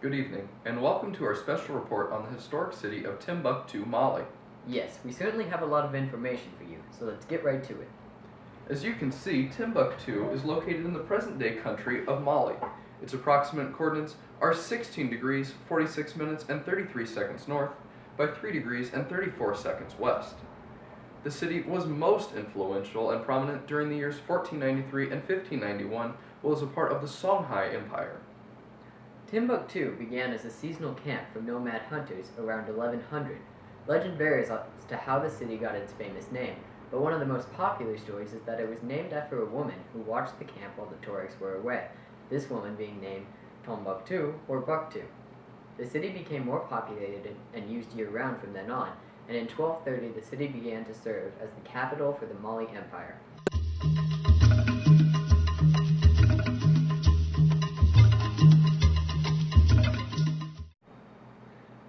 Good evening, and welcome to our special report on the historic city of Timbuktu, Mali. Yes, we certainly have a lot of information for you, so let's get right to it. As you can see, Timbuktu is located in the present-day country of Mali. Its approximate coordinates are 16 degrees, 46 minutes, and 33 seconds north by 3 degrees and 34 seconds west. The city was most influential and prominent during the years 1493 and 1591, while as a part of the Songhai Empire. Timbuktu began as a seasonal camp for nomad hunters around 1100. Legend varies as to how the city got its famous name, but one of the most popular stories is that it was named after a woman who watched the camp while the tourists were away, this woman being named Tombuktu or Buktu. The city became more populated and used year-round from then on, and in 1230 the city began to serve as the capital for the Mali Empire.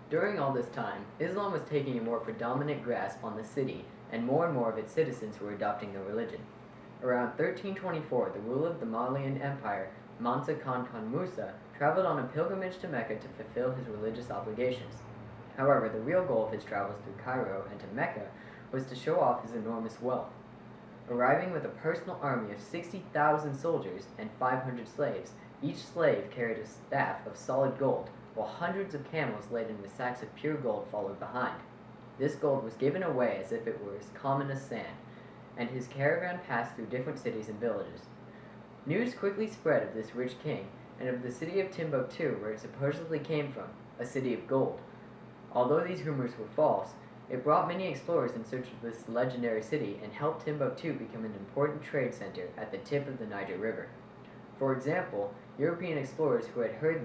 During all this time, Islam was taking a more predominant grasp on the city, and more of its citizens were adopting the religion. Around 1324, the ruler of the Malian Empire, Mansa Khan Musa, traveled on a pilgrimage to Mecca to fulfill his religious obligations. However, the real goal of his travels through Cairo and to Mecca was to show off his enormous wealth. Arriving with a personal army of 60,000 soldiers and 500 slaves, each slave carried a staff of solid gold, while hundreds of camels laden with sacks of pure gold followed behind. This gold was given away as if it were as common as sand, and his caravan passed through different cities and villages. News quickly spread of this rich king, and of the city of Timbuktu, where it supposedly came from, a city of gold. Although these rumors were false, it brought many explorers in search of this legendary city and helped Timbuktu become an important trade center at the tip of the Niger River. For example, European explorers who had heard of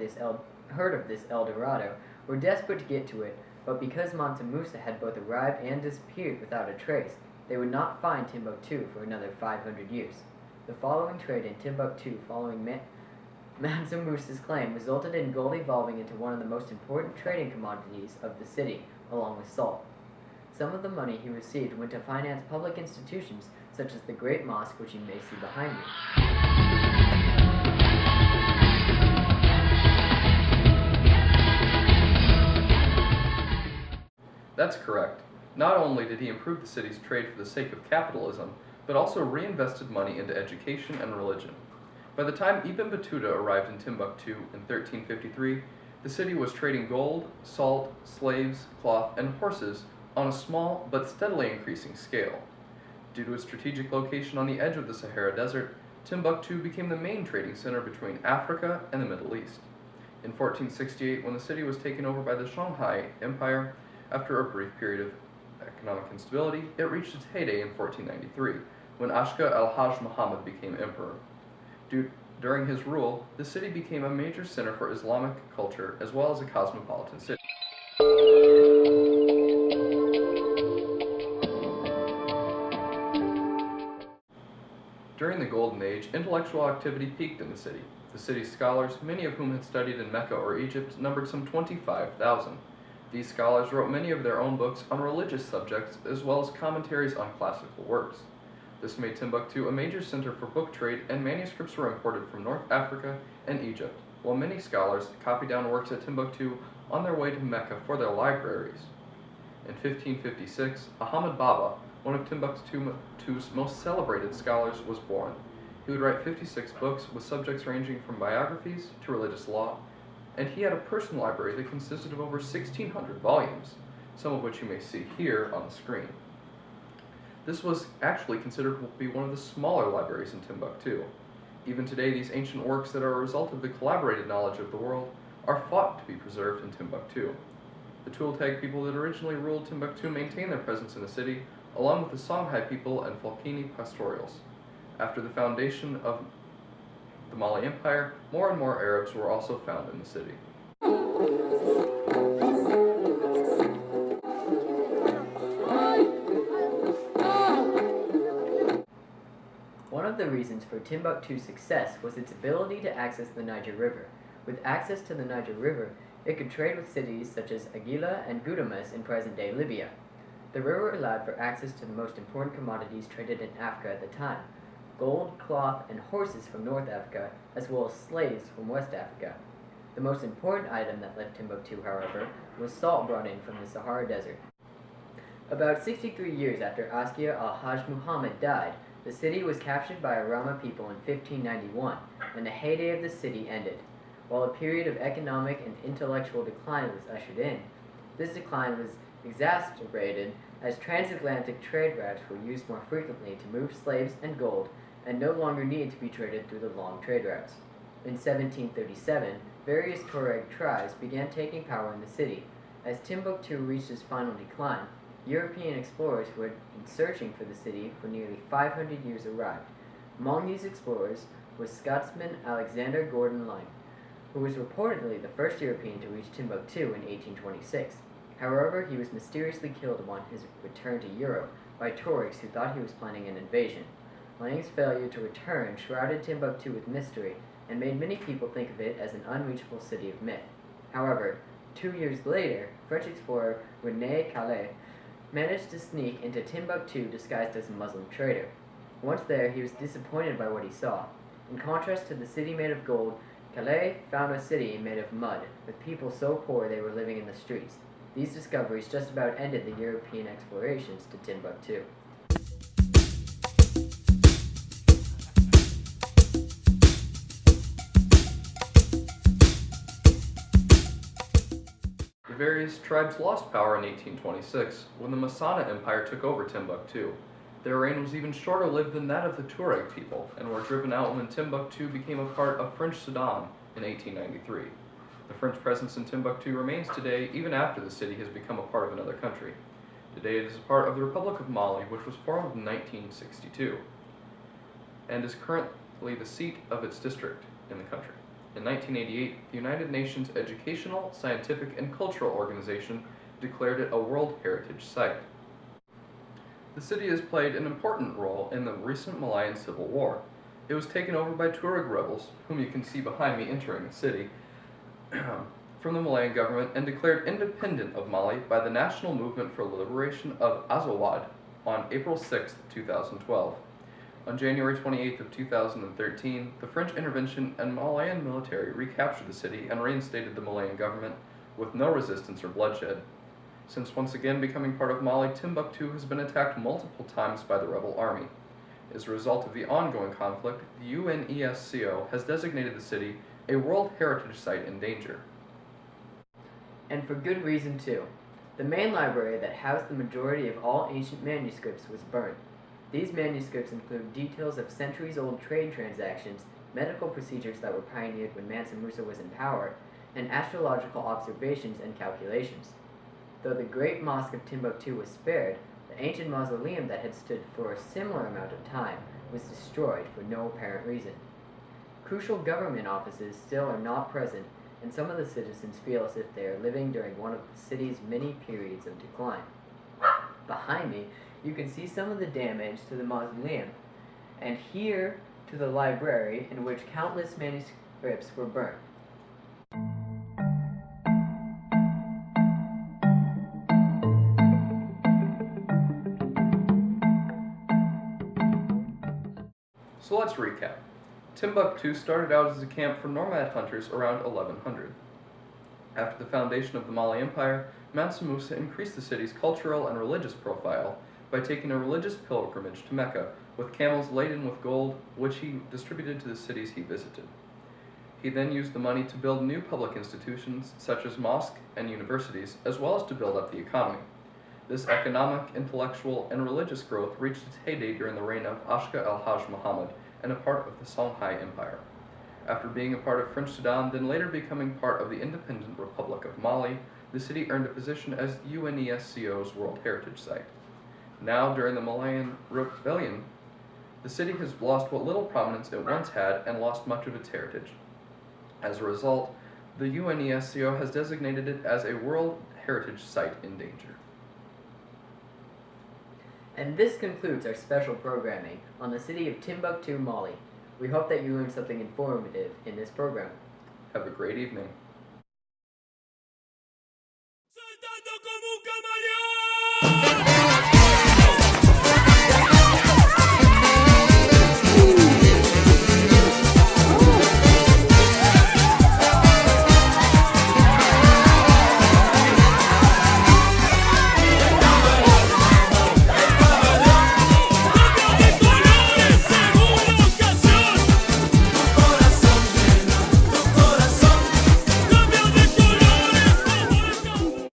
this El Dorado were desperate to get to it, but because Mansa Musa had both arrived and disappeared without a trace, they would not find Timbuktu for another 500 years. The following trade in Timbuktu following Mansa Musa's claim resulted in gold evolving into one of the most important trading commodities of the city, along with salt. Some of the money he received went to finance public institutions such as the Great Mosque, which you may see behind me. That's correct. Not only did he improve the city's trade for the sake of capitalism, but also reinvested money into education and religion. By the time Ibn Battuta arrived in Timbuktu in 1353, the city was trading gold, salt, slaves, cloth, and horses on a small but steadily increasing scale. Due to its strategic location on the edge of the Sahara Desert, Timbuktu became the main trading center between Africa and the Middle East. In 1468, when the city was taken over by the Songhai Empire, after a brief period of economic instability, it reached its heyday in 1493, when Ashka al-Hajj Muhammad became emperor. During his rule, the city became a major center for Islamic culture as well as a cosmopolitan city. During the Golden Age, intellectual activity peaked in the city. The city's scholars, many of whom had studied in Mecca or Egypt, numbered some 25,000. These scholars wrote many of their own books on religious subjects as well as commentaries on classical works. This made Timbuktu a major center for book trade, and manuscripts were imported from North Africa and Egypt, while many scholars copied down works at Timbuktu on their way to Mecca for their libraries. In 1556, Ahmad Baba, one of Timbuktu's most celebrated scholars, was born. He would write 56 books with subjects ranging from biographies to religious law, and he had a personal library that consisted of over 1,600 volumes, some of which you may see here on the screen. This was actually considered to be one of the smaller libraries in Timbuktu. Even today, these ancient works that are a result of the collaborated knowledge of the world are thought to be preserved in Timbuktu. The Tuareg people that originally ruled Timbuktu maintain their presence in the city, along with the Songhai people and Fulkini pastorals. After the foundation of the Mali Empire, more and more Arabs were also found in the city. One of the reasons for Timbuktu's success was its ability to access the Niger River. With access to the Niger River, it could trade with cities such as Aguila and Gudamas in present-day Libya. The river allowed for access to the most important commodities traded in Africa at the time: gold, cloth, and horses from North Africa, as well as slaves from West Africa. The most important item that left Timbuktu, however, was salt brought in from the Sahara Desert. About 63 years after Askia al-Hajj Muhammad died, the city was captured by Arama people in 1591, and the heyday of the city ended. While a period of economic and intellectual decline was ushered in, this decline was exacerbated as transatlantic trade routes were used more frequently to move slaves and gold and no longer needed to be traded through the long trade routes. In 1737, various Tuareg tribes began taking power in the city. As Timbuktu reached its final decline, European explorers who had been searching for the city for nearly 500 years arrived. Among these explorers was Scotsman Alexander Gordon Lyne, who was reportedly the first European to reach Timbuktu in 1826. However, he was mysteriously killed upon his return to Europe by Tuaregs who thought he was planning an invasion. Lyne's failure to return shrouded Timbuktu with mystery and made many people think of it as an unreachable city of myth. However, 2 years later, French explorer René Calais managed to sneak into Timbuktu disguised as a Muslim trader. Once there, he was disappointed by what he saw. In contrast to the city made of gold, Calais found a city made of mud, with people so poor they were living in the streets. These discoveries just about ended the European explorations to Timbuktu. The various tribes lost power in 1826 when the Masana Empire took over Timbuktu. Their reign was even shorter lived than that of the Tuareg people, and were driven out when Timbuktu became a part of French Sudan in 1893. The French presence in Timbuktu remains today, even after the city has become a part of another country. Today it is a part of the Republic of Mali, which was formed in 1962, and is currently the seat of its district in the country. In 1988, the United Nations Educational, Scientific, and Cultural Organization declared it a World Heritage Site. The city has played an important role in the recent Malayan Civil War. It was taken over by Tuareg rebels, whom you can see behind me entering the city, from the Malayan government and declared independent of Mali by the National Movement for Liberation of Azawad on April 6, 2012. On January 28th of 2013, the French intervention and Malayan military recaptured the city and reinstated the Malayan government with no resistance or bloodshed. Since once again becoming part of Mali, Timbuktu has been attacked multiple times by the rebel army. As a result of the ongoing conflict, the UNESCO has designated the city a World Heritage Site in danger. And for good reason too. The main library that housed the majority of all ancient manuscripts was burnt. These manuscripts include details of centuries-old trade transactions, medical procedures that were pioneered when Mansa Musa was in power, and astrological observations and calculations. Though the Great Mosque of Timbuktu was spared, the ancient mausoleum that had stood for a similar amount of time was destroyed for no apparent reason. Crucial government offices still are not present, and some of the citizens feel as if they are living during one of the city's many periods of decline. Behind me, you can see some of the damage to the mausoleum, and here to the library in which countless manuscripts were burnt. So let's recap. Timbuktu started out as a camp for nomad hunters around 1100. After the foundation of the Mali Empire, Mansa Musa increased the city's cultural and religious profile by taking a religious pilgrimage to Mecca with camels laden with gold, which he distributed to the cities he visited. He then used the money to build new public institutions such as mosques and universities, as well as to build up the economy. This economic, intellectual, and religious growth reached its heyday during the reign of Ashka al-Hajj Muhammad and a part of the Songhai Empire. After being a part of French Sudan, then later becoming part of the independent Republic of Mali, the city earned a position as the UNESCO's World Heritage Site. Now, during the Malayan Rebellion, the city has lost what little prominence it once had and lost much of its heritage. As a result, the UNESCO has designated it as a World Heritage Site in danger. And this concludes our special programming on the city of Timbuktu, Mali. We hope that you learned something informative in this program. Have a great evening. Saltando como un camaleón.